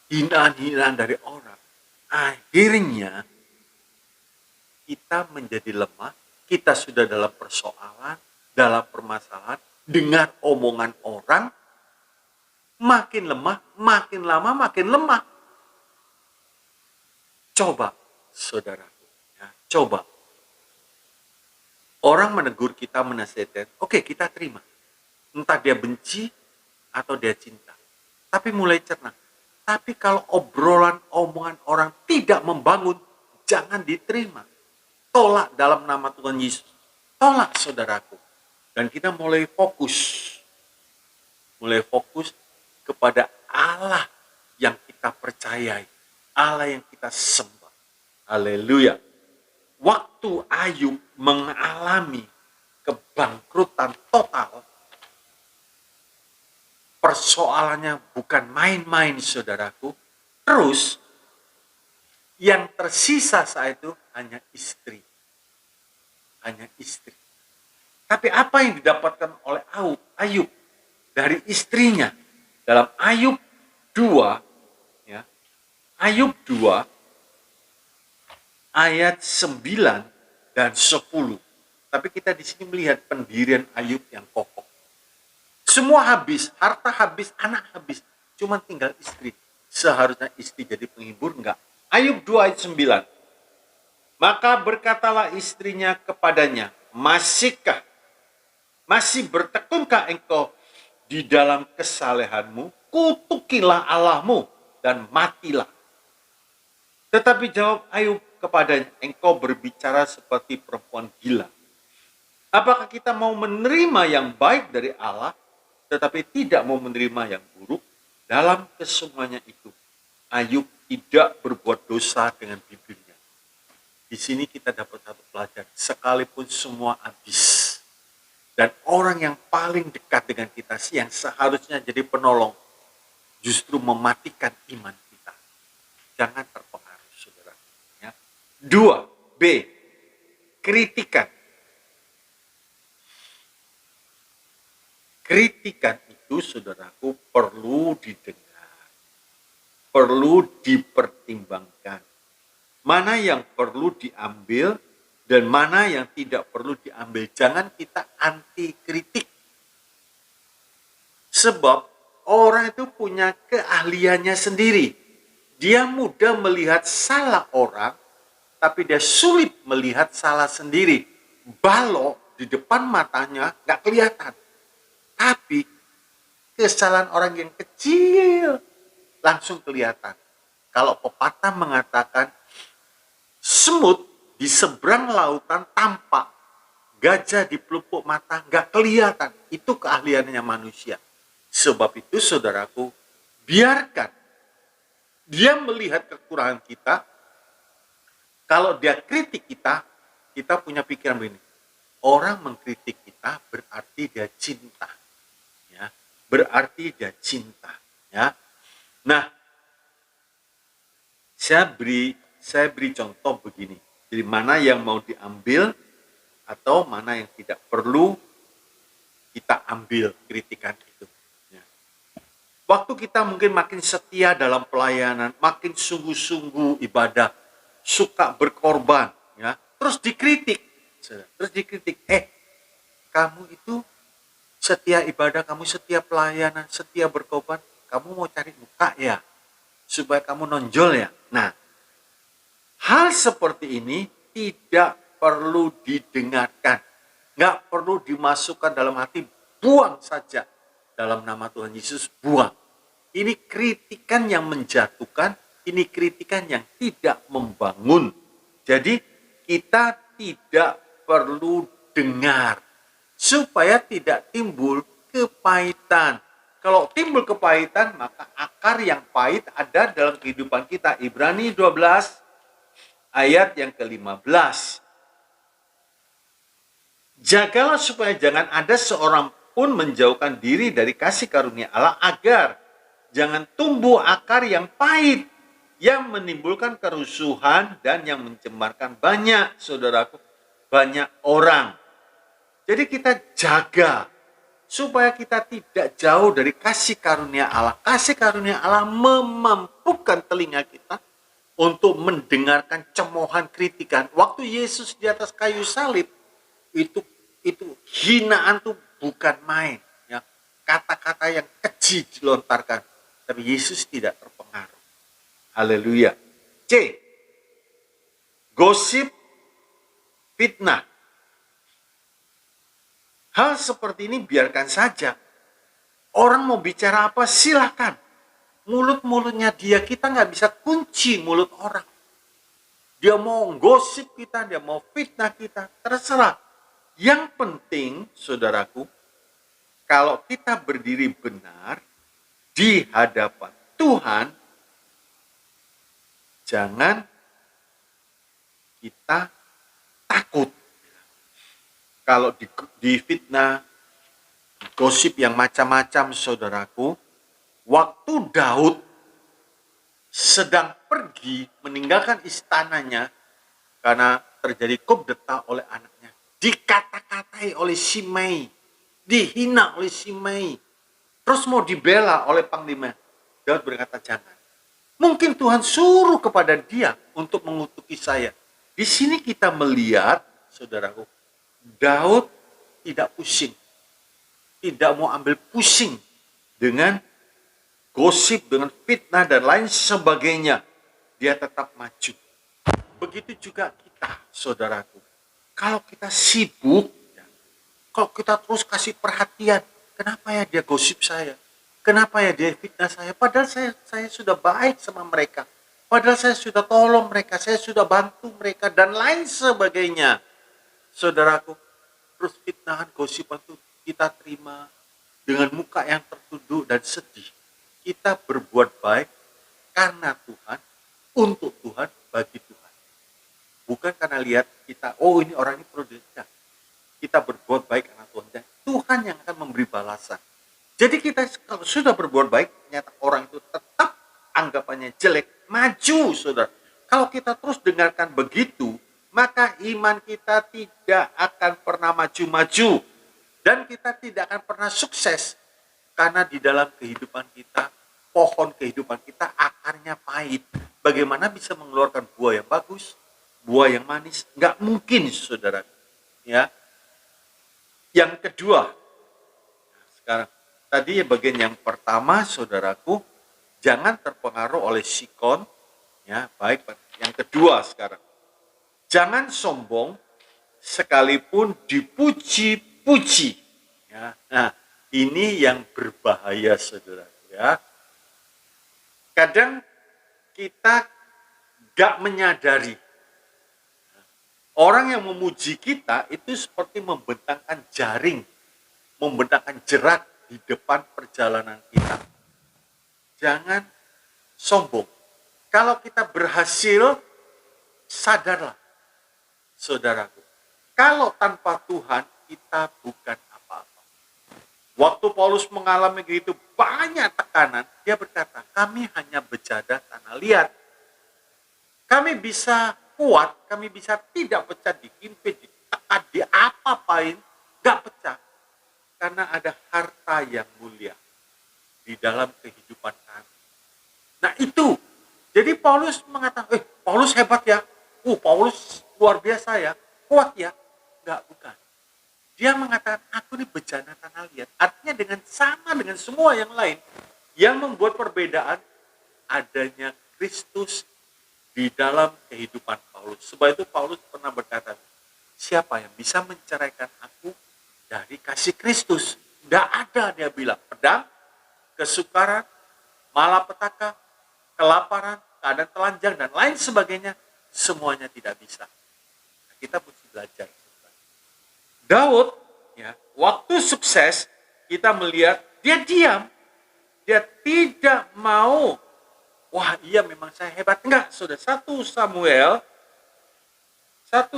hinaan-hinaan dari orang, akhirnya kita menjadi lemah, kita sudah dalam persoalan, dalam permasalahan, dengar omongan orang, makin lemah, makin lama makin lemah. Coba, saudaraku. Ya, coba. Orang menegur kita, menasihatkan, oke, kita terima. Entah dia benci atau dia cinta. Tapi mulai cerna. Tapi kalau obrolan, omongan orang tidak membangun, jangan diterima. Tolak dalam nama Tuhan Yesus. Tolak, saudaraku. Dan kita mulai fokus. Mulai fokus kepada Allah yang kita percayai. Allah yang kita sembah. Haleluya. Waktu Ayub mengalami kebangkrutan total, persoalannya bukan main-main, saudaraku. Terus, yang tersisa saat itu hanya istri. Hanya istri. Tapi apa yang didapatkan oleh Ayub dari istrinya? Dalam Ayub 2, ya, Ayub 2, ayat 9 dan 10. Tapi kita di sini melihat pendirian Ayub yang kokoh. Semua habis, harta habis, anak habis. Cuma tinggal istri. Seharusnya istri jadi penghibur, enggak. Ayub 2 ayat 9. Maka berkatalah istrinya kepadanya, masih bertekunkah engkau di dalam kesalehanmu? Kutukilah Allahmu dan matilah. Tetapi jawab Ayub kepadanya, engkau berbicara seperti perempuan gila. Apakah kita mau menerima yang baik dari Allah, tetapi tidak mau menerima yang buruk? Dalam kesemuanya itu, Ayub tidak berbuat dosa dengan bibirnya. Di sini kita dapat satu pelajaran, sekalipun semua habis. Dan orang yang paling dekat dengan kita, yang seharusnya jadi penolong, justru mematikan iman kita. Jangan terpengaruh, saudara. Ya. 2, B, kritikan. Kritikan itu, saudaraku, perlu didengar, perlu dipertimbangkan. Mana yang perlu diambil dan mana yang tidak perlu diambil. Jangan kita anti kritik. Sebab orang itu punya keahliannya sendiri. Dia mudah melihat salah orang, tapi dia sulit melihat salah sendiri. Balok di depan matanya nggak kelihatan. Tapi kesalahan orang yang kecil langsung kelihatan. Kalau pepatah mengatakan, semut di seberang lautan tampak, gajah di pelupuk mata nggak kelihatan. Itu keahliannya manusia. Sebab itu, saudaraku, biarkan dia melihat kekurangan kita. Kalau dia kritik kita, kita punya pikiran begini. Orang mengkritik kita berarti dia cinta. Ya, berarti dia cinta. Ya. Nah, saya beri contoh begini. Jadi mana yang mau diambil atau mana yang tidak perlu kita ambil kritikan itu. Ya. Waktu kita mungkin makin setia dalam pelayanan, makin sungguh-sungguh ibadah, suka berkorban, ya, terus dikritik. Kamu itu setia ibadah, kamu setia pelayanan, setia berkorban, kamu mau cari muka ya, supaya kamu nonjol ya. Nah, hal seperti ini tidak perlu didengarkan. Nggak perlu dimasukkan dalam hati, buang saja. Dalam nama Tuhan Yesus, buang. Ini kritikan yang menjatuhkan, ini kritikan yang tidak membangun. Jadi kita tidak perlu dengar, supaya tidak timbul kepahitan. Kalau timbul kepahitan, maka akar yang pahit ada dalam kehidupan kita. Ibrani 12 ayat yang ke-15. Jagalah supaya jangan ada seorang pun menjauhkan diri dari kasih karunia Allah, agar jangan tumbuh akar yang pahit, yang menimbulkan kerusuhan dan yang mencemarkan banyak orang. Jadi kita jaga supaya kita tidak jauh dari kasih karunia Allah. Kasih karunia Allah memampukan telinga kita untuk mendengarkan cemoohan kritikan. Waktu Yesus di atas kayu salib, itu hinaan tuh bukan main. Ya. Kata-kata yang keji dilontarkan. Tapi Yesus tidak terpengaruh. Haleluya. C. gosip, fitnah. Hal seperti ini biarkan saja. Orang mau bicara apa silakan. Mulut-mulutnya dia, kita nggak bisa kunci mulut orang. Dia mau gosip kita, dia mau fitnah kita, terserah. Yang penting, saudaraku, kalau kita berdiri benar di hadapan Tuhan, jangan kita takut. Kalau difitnah, gosip yang macam-macam, saudaraku, waktu Daud sedang pergi meninggalkan istananya karena terjadi kudeta oleh anaknya, dikata-katai oleh Shimei, dihina oleh Shimei, terus mau dibela oleh panglima. Daud berkata, jangan. Mungkin Tuhan suruh kepada dia untuk mengutuki saya. Di sini kita melihat, saudaraku, Daud tidak pusing, tidak mau ambil pusing dengan gosip, dengan fitnah dan lain sebagainya. Dia tetap maju. Begitu juga kita, saudaraku. Kalau kita sibuk, kalau kita terus kasih perhatian, kenapa ya dia gosip saya? Kenapa ya dia fitnah saya? Padahal saya sudah baik sama mereka. Padahal saya sudah tolong mereka, saya sudah bantu mereka, dan lain sebagainya. Saudaraku, terus fitnahan, gosipan itu kita terima dengan muka yang tertunduk dan sedih. Kita berbuat baik karena Tuhan, untuk Tuhan, bagi Tuhan. Bukan karena lihat kita, oh ini orang ini produktif. Kita berbuat baik karena Tuhan. Dan Tuhan yang akan memberi balasan. Jadi kita kalau sudah berbuat baik, ternyata orang itu tetap anggapannya jelek, maju, saudara. Kalau kita terus dengarkan begitu, maka iman kita tidak akan pernah maju-maju. Dan kita tidak akan pernah sukses. Karena di dalam kehidupan kita, pohon kehidupan kita akarnya pahit. Bagaimana bisa mengeluarkan buah yang bagus, buah yang manis? Nggak mungkin, saudara. Ya. Yang kedua, sekarang tadi bagian yang pertama, saudaraku, jangan terpengaruh oleh sikon. Ya, baik. Yang kedua sekarang, jangan sombong sekalipun dipuji-puji. Ya. Nah, ini yang berbahaya, saudara. Ya. Kadang kita gak menyadari. Orang yang memuji kita itu seperti membentangkan jaring, membentangkan jerat di depan perjalanan kita. Jangan sombong. Kalau kita berhasil, sadarlah, saudaraku. Kalau tanpa Tuhan, kita bukan apa-apa. Waktu Paulus mengalami begitu banyak tekanan, dia berkata, kami hanya berjadah tanah liat. Kami bisa kuat, kami bisa tidak pecah, dihimpit, ditekan, diapa-apain, gak pecah. Karena ada harta yang mulia di dalam kehidupan kami. Nah itu, jadi Paulus mengatakan, Paulus hebat ya, Paulus luar biasa ya, kuat ya. Enggak, bukan. Dia mengatakan, aku ini bejana tanah liat. Artinya sama dengan semua yang lain. Yang membuat perbedaan adanya Kristus di dalam kehidupan Paulus. Sebab itu Paulus pernah berkata, siapa yang bisa menceraikan aku dari kasih Kristus? Tidak ada, dia bilang. Pedang, kesukaran, malapetaka, kelaparan, keadaan telanjang, dan lain sebagainya, semuanya tidak bisa. Nah, kita mesti belajar. Daud, ya, waktu sukses, kita melihat dia diam. Dia tidak mau, wah iya memang saya hebat. Enggak, sudah 1 Samuel 18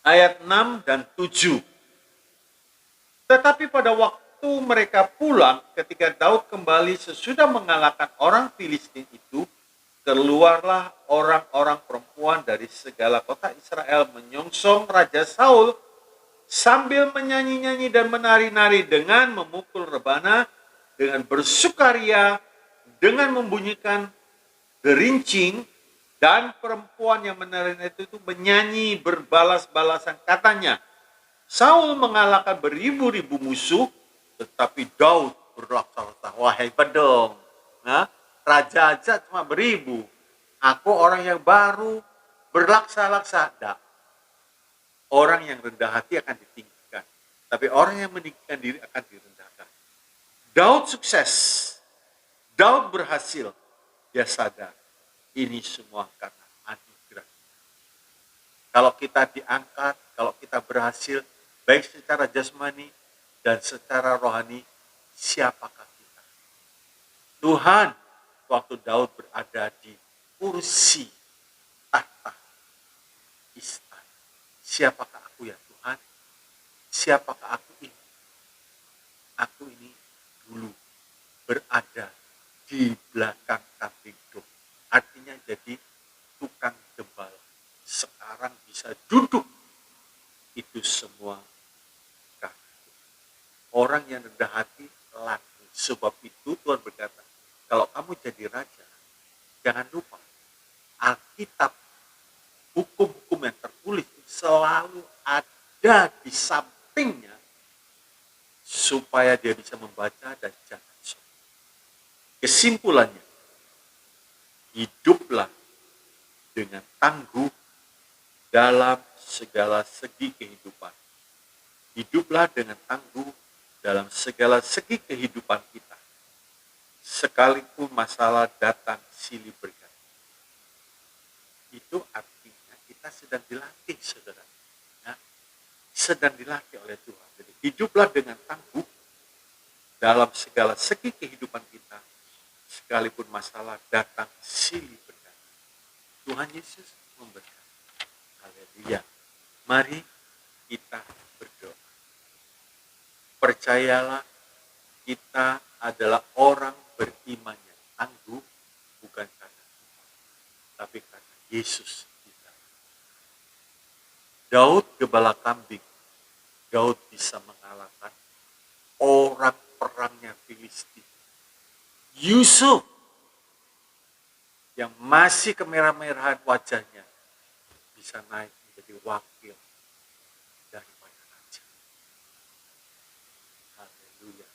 ayat 6 dan 7. Tetapi pada waktu mereka pulang, ketika Daud kembali sesudah mengalahkan orang Filistin itu, keluarlah orang-orang perempuan dari segala kota Israel menyongsong Raja Saul sambil menyanyi-nyanyi dan menari-nari dengan memukul rebana, dengan bersukaria, dengan membunyikan gerincing, dan perempuan yang menari itu menyanyi berbalas-balasan. Katanya, Saul mengalahkan beribu-ribu musuh, tetapi Daud berlaksa-laksa. Wah, hebat dong. Nah, raja aja cuma beribu. Aku orang yang baru, berlaksa-laksa. Tidak. Orang yang rendah hati akan ditinggikan. Tapi orang yang meninggikan diri akan direndahkan. Daud sukses. Daud berhasil. Dia sadar. Ini semua karena anugerah. Kalau kita diangkat, kalau kita berhasil, baik secara jasmani dan secara rohani, siapakah kita? Tuhan, waktu Daud berada di kursi tahta istana. Siapakah aku ya Tuhan? Siapakah aku ini? Aku ini dulu berada di belakang kambing domba. Artinya jadi tukang gembala. Sekarang bisa duduk. Itu semua karena orang yang rendah hati laku. Sebab itu Tuhan berkata, kalau kamu jadi raja, jangan lupa Alkitab, hukum-hukum yang tertulis selalu ada di sampingnya supaya dia bisa membaca dan jangan sombong. Kesimpulannya, hiduplah dengan tangguh dalam segala segi kehidupan. Hiduplah dengan tangguh dalam segala segi kehidupan kita. Sekalipun masalah datang silih berganti. Itu artinya kita sedang dilatih, saudara. Ya, sedang dilatih oleh Tuhan. Jadi hiduplah dengan tangguh dalam segala segi kehidupan kita, sekalipun masalah datang silih berganti. Tuhan Yesus memberkati. Haleluya. Mari kita berdoa. Percayalah, kita adalah orang beriman yang tangguh, bukan karena Tuhan, tapi karena Yesus kita. Daud gembala kambing. Daud bisa mengalahkan orang perangnya Filistin. Yusuf yang masih kemerah-merahan wajahnya bisa naik menjadi wakil daripada raja. Haleluya.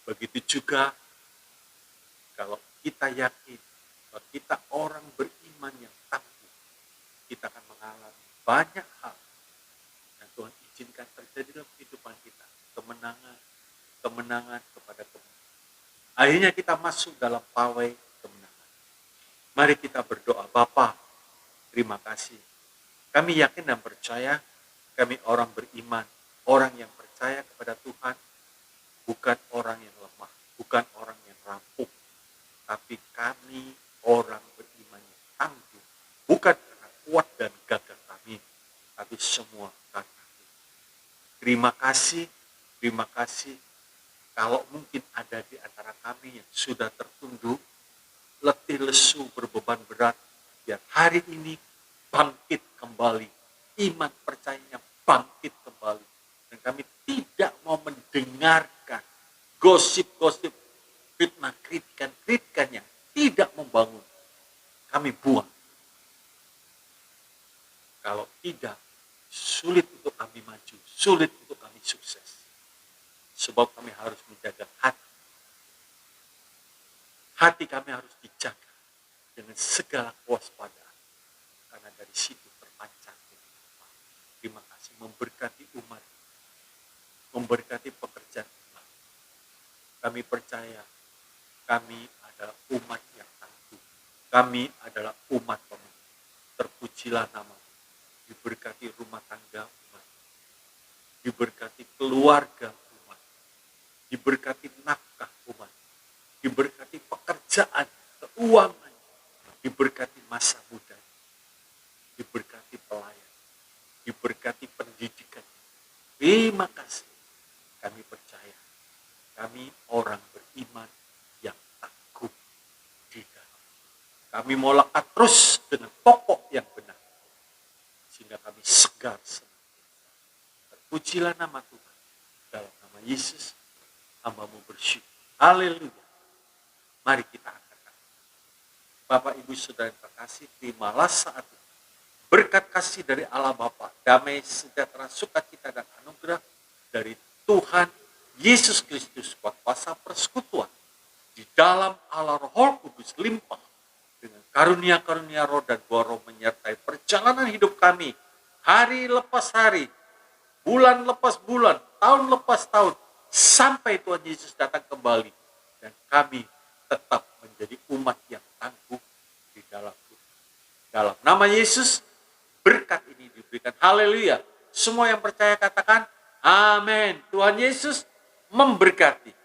Begitu juga kalau kita yakin bahwa kita orang beriman yang tangguh, kita akan mengalami banyak hal yang Tuhan izinkan terjadi dalam kehidupan kita. Kemenangan kepada kemenangan. Akhirnya kita masuk dalam pawai kemenangan. Mari kita berdoa. Bapa, terima kasih. Kami yakin dan percaya, kami orang beriman, orang yang percaya kepada Tuhan, bukan orang yang lemah, bukan orang yang rapuh, tapi kami orang beriman yang tangguh, bukan karena kuat dan gagah kami, tapi semua karena Tuhan. Terima kasih. Kalau mungkin ada di antara kami yang sudah tertunduk, letih lesu, berbeban berat, biar hari ini bangkit kembali, iman percayanya bangkit kembali, dan kami tidak mau mendengarkan gosip-gosip, fitnah, kritikan yang tidak membangun. Kami buang. Kalau tidak, sulit untuk kami maju, sulit untuk kami sukses. Sebab kami harus menjaga hati. Hati kami harus dijaga dengan segala kewaspadaan. Karena dari situ terpancar. Terima kasih memberkati umat, memberkati pekerjaan umat. Kami percaya kami adalah umat yang tangguh. Kami adalah umat pemenang. Terpujilah namamu. Diberkati rumah tangga umat. Diberkati keluarga umat. Diberkati nafkah umat. Diberkati pekerjaan, keuangan. Diberkati masa muda. Diberkati pelayan. Diberkati pendidikan. Terima kasih. Kami percaya. Kami orang beriman yang tangguh di dalam. Kami mau lekat terus dengan pokok yang benar. Sehingga kami segar senantiasa. Terpujilah nama Tuhan. Dalam nama Yesus, hamba-Mu bersyukur. Haleluya. Mari kita angkat. Bapak, Ibu, Saudara yang terkasih, terimalah saat ini berkat kasih dari Allah Bapa, damai, sejahtera, sukacita, dan anugerah dari Tuhan Yesus Kristus, kuasa persekutuan di dalam Allah Roh Kudus limpah dengan karunia-karunia roh dan buah roh menyertai perjalanan hidup kami, hari lepas hari, bulan lepas bulan, tahun lepas tahun, sampai Tuhan Yesus datang kembali, dan kami tetap menjadi umat yang tangguh di dalam Tuhan. Dalam nama Yesus, berkat ini diberikan. Haleluya. Semua yang percaya katakan, amin. Tuhan Yesus memberkati.